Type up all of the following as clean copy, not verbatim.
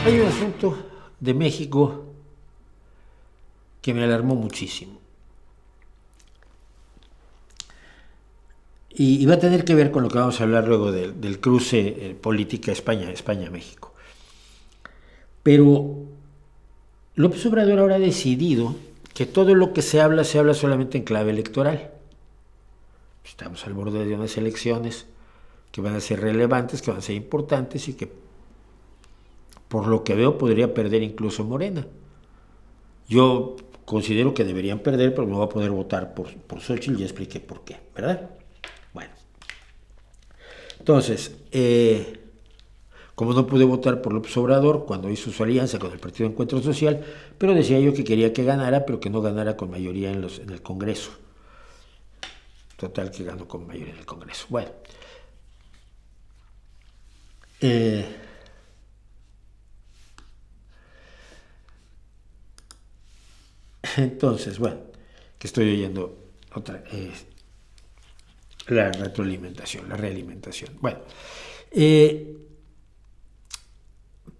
Hay un asunto de México que me alarmó muchísimo. Y va a tener que ver con lo que vamos a hablar luego del cruce política España-México. Pero López Obrador ahora ha decidido que todo lo que se habla solamente en clave electoral. Estamos al borde de unas elecciones que van a ser relevantes, que van a ser importantes y que, por lo que veo, podría perder incluso Morena. Yo considero que deberían perder, pero no voy a poder votar por Xochitl, ya expliqué por qué, ¿verdad? Bueno, entonces, como no pude votar por López Obrador cuando hizo su alianza con el Partido de Encuentro Social, pero decía yo que quería que ganara, pero que no ganara con mayoría en el Congreso. Total, que ganó con mayoría en el Congreso. Bueno, entonces, bueno, que estoy oyendo otra, la retroalimentación, la realimentación. Bueno,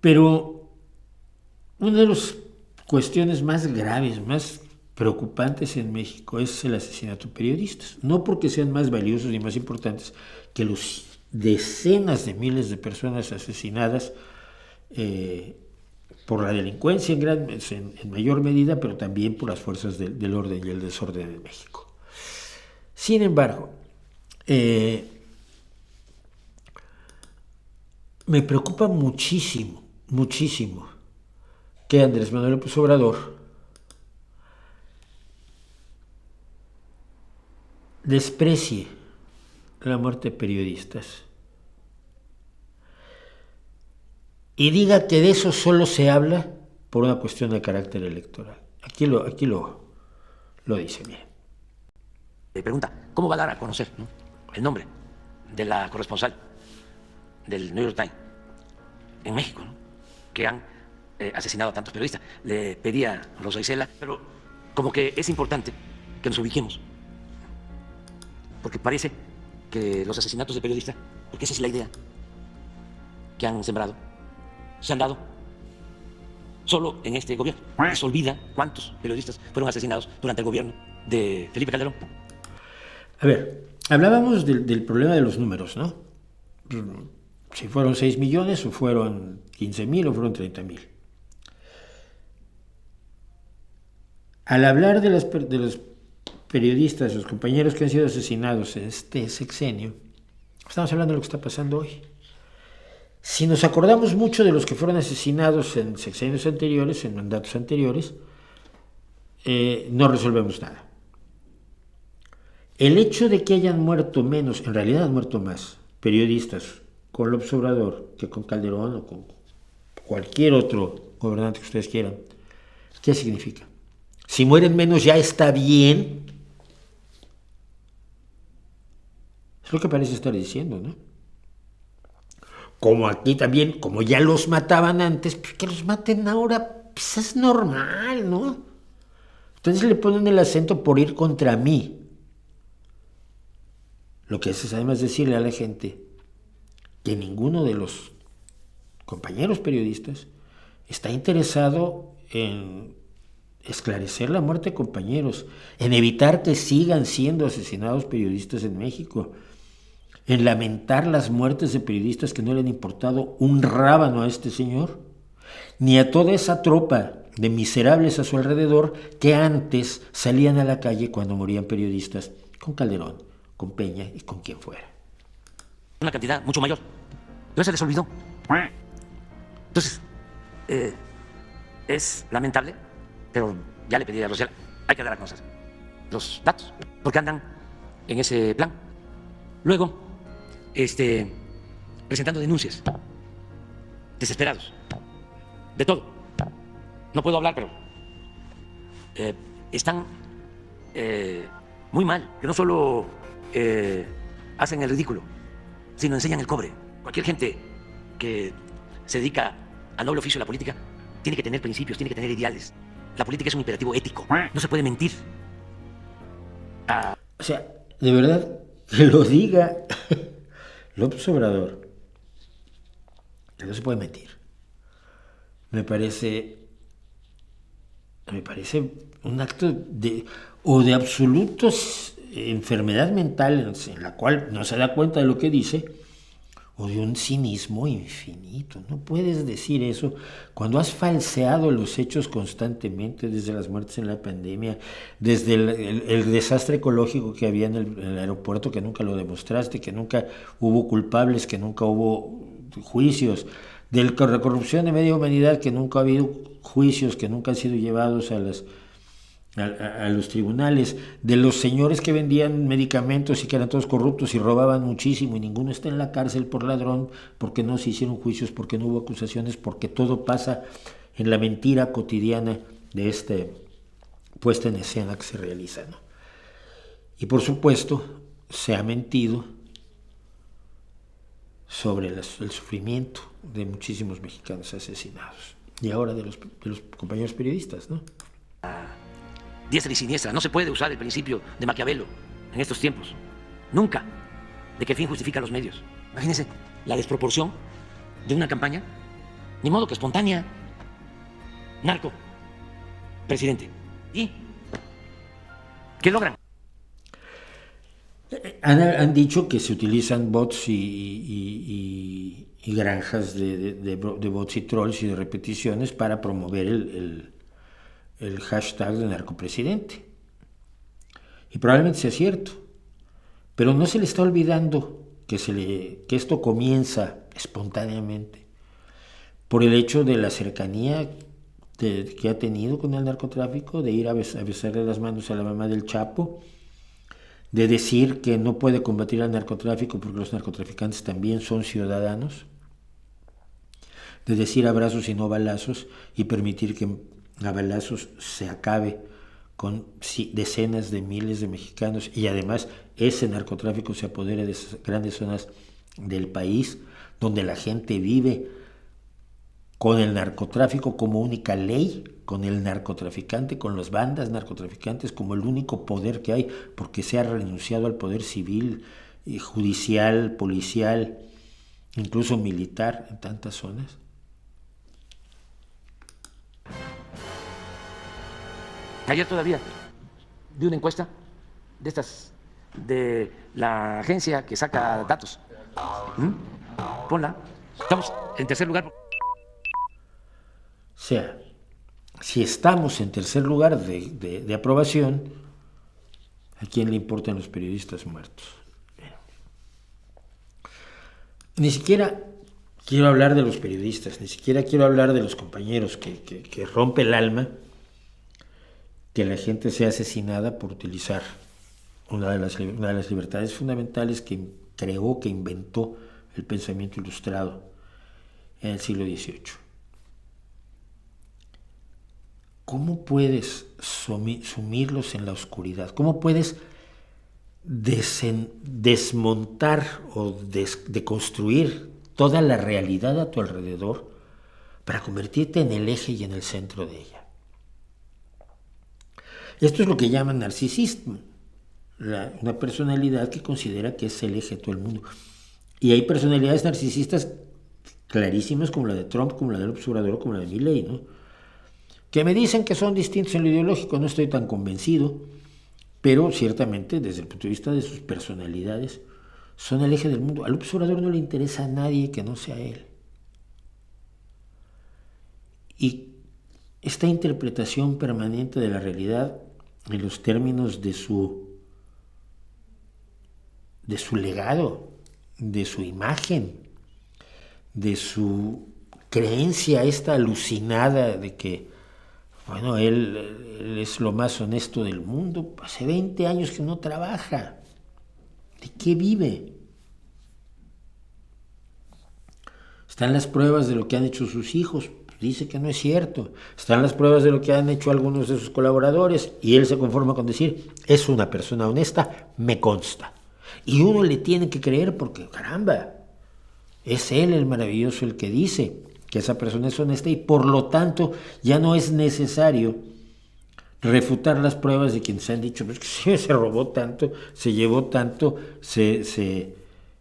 pero una de las cuestiones más graves, más preocupantes en México es el asesinato de periodistas. No porque sean más valiosos y más importantes que los decenas de miles de personas asesinadas por la delincuencia en mayor medida, pero también por las fuerzas del orden y el desorden en México. Sin embargo, me preocupa muchísimo, muchísimo que Andrés Manuel López Obrador desprecie la muerte de periodistas y diga que de eso solo se habla por una cuestión de carácter electoral. Aquí lo dice, miren. Pregunta, ¿cómo va a dar a conocer, ¿no?, el nombre de la corresponsal del New York Times en México, ¿no?, que han asesinado a tantos periodistas? Le pedí a Rosa Isela, pero como que es importante que nos ubiquemos, porque parece que los asesinatos de periodistas, porque esa es la idea que han sembrado, se han dado solo en este gobierno. Se olvida cuántos periodistas fueron asesinados durante el gobierno de Felipe Calderón. A ver, hablábamos del problema de los números, ¿no? Si fueron 6 millones o fueron 15,000 o fueron 30,000. Al hablar de los periodistas, los compañeros que han sido asesinados en este sexenio, estamos hablando de lo que está pasando hoy. Si nos acordamos mucho de los que fueron asesinados en sexenios anteriores, en mandatos anteriores, no resolvemos nada. El hecho de que hayan muerto menos, en realidad han muerto más, periodistas con López Obrador que con Calderón o con cualquier otro gobernante que ustedes quieran, ¿qué significa? Si mueren menos ya está bien. Es lo que parece estar diciendo, ¿no? Como aquí también, como ya los mataban antes, pues que los maten ahora, pues es normal, ¿no? Entonces le ponen el acento por ir contra mí. Lo que es además decirle a la gente que ninguno de los compañeros periodistas está interesado en esclarecer la muerte de compañeros, en evitar que sigan siendo asesinados periodistas en México, en lamentar las muertes de periodistas que no le han importado un rábano a este señor, ni a toda esa tropa de miserables a su alrededor que antes salían a la calle cuando morían periodistas, con Calderón, con Peña y con quien fuera. Una cantidad mucho mayor, pero se les olvidó. Entonces, es lamentable, pero ya le pedí a Rosela, hay que dar a conocer los datos, porque andan en ese plan. Luego, presentando denuncias, desesperados, de todo. No puedo hablar, pero están muy mal, que no solo hacen el ridículo, sino enseñan el cobre. Cualquier gente que se dedica al noble oficio de la política tiene que tener principios, tiene que tener ideales. La política es un imperativo ético, no se puede mentir. O sea, de verdad, que lo diga López Obrador, que no se puede mentir. me parece un acto de absoluta enfermedad mental en la cual no se da cuenta de lo que dice, o de un cinismo infinito. No puedes decir eso cuando has falseado los hechos constantemente, desde las muertes en la pandemia, desde el desastre ecológico que había en el aeropuerto, que nunca lo demostraste, que nunca hubo culpables, que nunca hubo juicios, de la corrupción de media humanidad, que nunca ha habido juicios, que nunca han sido llevados a los tribunales, de los señores que vendían medicamentos y que eran todos corruptos y robaban muchísimo y ninguno está en la cárcel por ladrón, porque no se hicieron juicios, porque no hubo acusaciones, porque todo pasa en la mentira cotidiana de esta puesta en escena que se realiza, ¿no? Y por supuesto se ha mentido sobre el sufrimiento de muchísimos mexicanos asesinados y ahora de los compañeros periodistas, ¿no? Diestra y siniestra. No se puede usar el principio de Maquiavelo en estos tiempos. Nunca. De que el fin justifica los medios. Imagínense la desproporción de una campaña, ni modo que espontánea. Narco, presidente. ¿Y qué logran? Han dicho que se utilizan bots y granjas de bots y trolls y de repeticiones para promover el hashtag de narcopresidente. Y probablemente sea cierto, pero no se le está olvidando que esto comienza espontáneamente por el hecho de la cercanía que ha tenido con el narcotráfico, de ir a besarle las manos a la mamá del Chapo, de decir que no puede combatir al narcotráfico porque los narcotraficantes también son ciudadanos, de decir abrazos y no balazos y permitir que a balazos se acabe con decenas de miles de mexicanos y además ese narcotráfico se apodera de esas grandes zonas del país donde la gente vive con el narcotráfico como única ley, con el narcotraficante, con las bandas narcotraficantes como el único poder que hay, porque se ha renunciado al poder civil, judicial, policial, incluso militar en tantas zonas. Ayer todavía vi una encuesta de estas, de la agencia que saca datos. Ponla. Estamos en tercer lugar. O sea, si estamos en tercer lugar de aprobación, ¿a quién le importan los periodistas muertos? Ni siquiera quiero hablar de los periodistas, ni siquiera quiero hablar de los compañeros que rompe el alma que la gente sea asesinada por utilizar una de las libertades fundamentales que creó, que inventó el pensamiento ilustrado en el siglo XVIII. ¿Cómo puedes sumirlos en la oscuridad? ¿Cómo puedes desmontar o deconstruir toda la realidad a tu alrededor para convertirte en el eje y en el centro de ella? Esto es lo que llaman narcisismo, una personalidad que considera que es el eje de todo el mundo. Y hay personalidades narcisistas clarísimas como la de Trump, como la del observador, como la de Milei, ¿no? Que me dicen que son distintos en lo ideológico, no estoy tan convencido, pero ciertamente desde el punto de vista de sus personalidades son el eje del mundo. Al observador no le interesa a nadie que no sea él. Y esta interpretación permanente de la realidad en los términos de su legado, de su imagen, de su creencia esta alucinada de que, bueno, él es lo más honesto del mundo. Hace 20 años que no trabaja. ¿De qué vive? Están las pruebas de lo que han hecho sus hijos. Dice que no es cierto. Están las pruebas de lo que han hecho algunos de sus colaboradores y él se conforma con decir, es una persona honesta, me consta. Y uno le tiene que creer porque, caramba, es él el maravilloso el que dice que esa persona es honesta y por lo tanto ya no es necesario refutar las pruebas de quienes han dicho pues que se robó tanto, se llevó tanto, se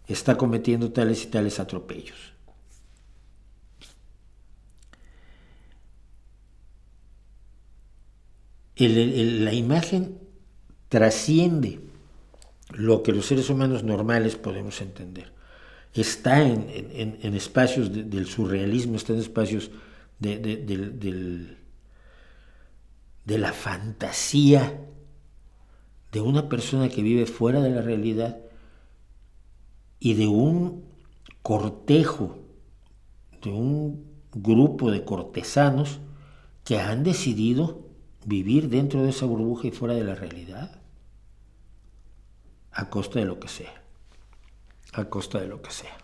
está cometiendo tales y tales atropellos. La imagen trasciende lo que los seres humanos normales podemos entender. Está en espacios del surrealismo, está en espacios de la fantasía de una persona que vive fuera de la realidad y de un cortejo, de un grupo de cortesanos que han decidido vivir dentro de esa burbuja y fuera de la realidad, a costa de lo que sea, a costa de lo que sea.